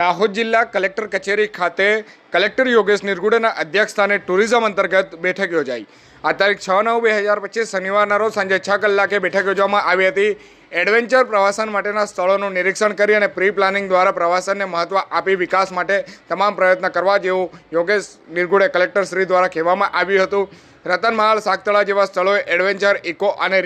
દાહોદ જિલ્લા કલેક્ટર કચેરી ખાતે કલેક્ટર યોગેશ નિરગુડેના અધ્યક્ષસ્થાને ટુરિઝમ અંતર્ગત બેઠક યોજાઈ। આ તારીખ 6/9/2025 શનિવારના રોજ સાંજે 6 કલાકે બેઠક યોજવામાં આવી હતી। એડવેન્ચર પ્રવાસન માટેના સ્થળોનું નિરીક્ષણ કરી અને પ્રી પ્લાનિંગ દ્વારા પ્રવાસનને મહત્વ આપી વિકાસ માટે તમામ પ્રયત્ન કરવા જેવું યોગેશ નિરગુડે કલેક્ટર શ્રી દ્વારા કહેવામાં આવ્યું હતું। રતનમહાલ, સાગતળા જેવા સ્થળોએ એડવેન્ચર, ઇકો અને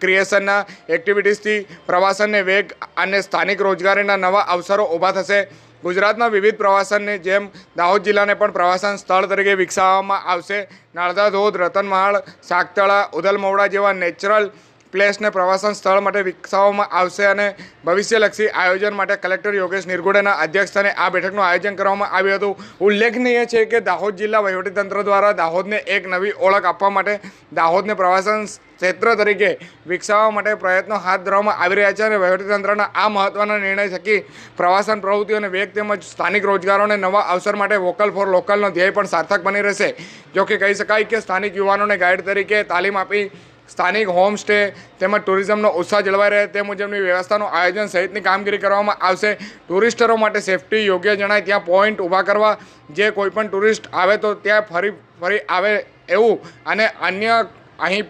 ક્રિએશનના એક્ટિવિટીઝથી પ્રવાસનને વેગ અને સ્થાનિક રોજગારીના નવા અવસરો ઊભા થશે। ગુજરાતના વિવિધ પ્રવાસનની જેમ દાહોદ જિલ્લાને પણ પ્રવાસન સ્થળ તરીકે વિકસાવવામાં આવશે। નાળદા ધોધ, રતનમહાલ, સાગતળા, ઉદલમવડા જેવા નેચરલ પ્લેસને પ્રવાસન સ્થળ માટે વિકસાવવામાં આવશે અને ભવિષ્યલક્ષી આયોજન માટે કલેક્ટર યોગેશ નિરગુડેના અધ્યક્ષસ્થાને આ બેઠકનું આયોજન કરવામાં આવ્યું હતું। ઉલ્લેખનીય છે કે દાહોદ જિલ્લા વહીવટીતંત્ર દ્વારા દાહોદને એક નવી ઓળખ આપવા માટે દાહોદને પ્રવાસન ક્ષેત્ર તરીકે વિકસાવવા માટે પ્રયત્નો હાથ ધરવામાં આવી રહ્યા છે અને વહીવટીતંત્રના આ મહત્ત્વના નિર્ણય થકી પ્રવાસન પ્રવૃત્તિઓને વેગ તેમજ સ્થાનિક રોજગારોને નવા અવસર માટે વોકલ ફોર લોકલનો ધ્યેય પણ સાર્થક બની રહેશે। જો કે કહી શકાય કે સ્થાનિક યુવાનોને ગાઈડ તરીકે તાલીમ આપી સ્થાનિક હોમ સ્ટે તેમજ ટુરિઝમનો ઉત્સાહ જળવાઈ રહે તે મુજબની વ્યવસ્થાનું આયોજન સહિતની કામગીરી કરવામાં આવશે। ટુરિસ્ટરો માટે સેફટી યોગ્ય જણાય ત્યાં પોઈન્ટ ઊભા કરવા, જે કોઈપણ ટુરિસ્ટ આવે તો ત્યાં ફરી આવે એવું અને અન્ય અહીં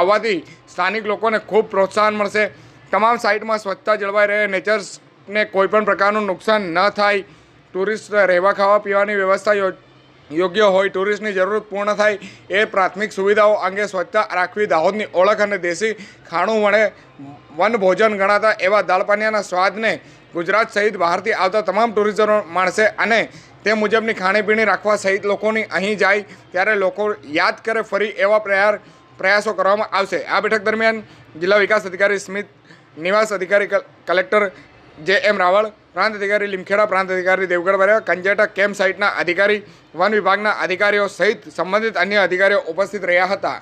આવવાથી સ્થાનિક લોકોને ખૂબ પ્રોત્સાહન મળશે। તમામ સાઇટમાં સ્વચ્છતા જળવાઈ રહે, નેચર્સને કોઈપણ પ્રકારનું નુકસાન ન થાય, ટુરિસ્ટ રહેવા ખાવા પીવાની વ્યવસ્થા યોગ્ય હોય, ટુરિસ્ટની જરૂરત પૂર્ણ થાય એ પ્રાથમિક સુવિધાઓ અંગે સ્વચ્છતા રાખવી, દાહોદની ઓળખ અને દેશી ખાણું મળે વન ભોજન ગણાતા એવા દાળપાનિયાના સ્વાદને ગુજરાત સહિત બહારથી આવતા તમામ ટુરિસ્ટો માણશે અને તે મુજબની ખાણીપીણી રાખવા સહિત લોકોની અહીં જાય ત્યારે લોકો યાદ કરે ફરી એવા પ્રયાસો કરવામાં આવશે। આ બેઠક દરમિયાન જિલ્લા વિકાસ અધિકારી સ્મિત, નિવાસ અધિકારી કલેક્ટર JM રાવળ, પ્રાંત અધિકારી લીમખેડા, પ્રાંત અધિકારી દેવગઢ બારિયા, કંજેટા કેમ્પ સાઇટના અધિકારી, વન વિભાગના અધિકારીઓ સહિત સંબંધિત અન્ય અધિકારીઓ ઉપસ્થિત રહ્યા હતા।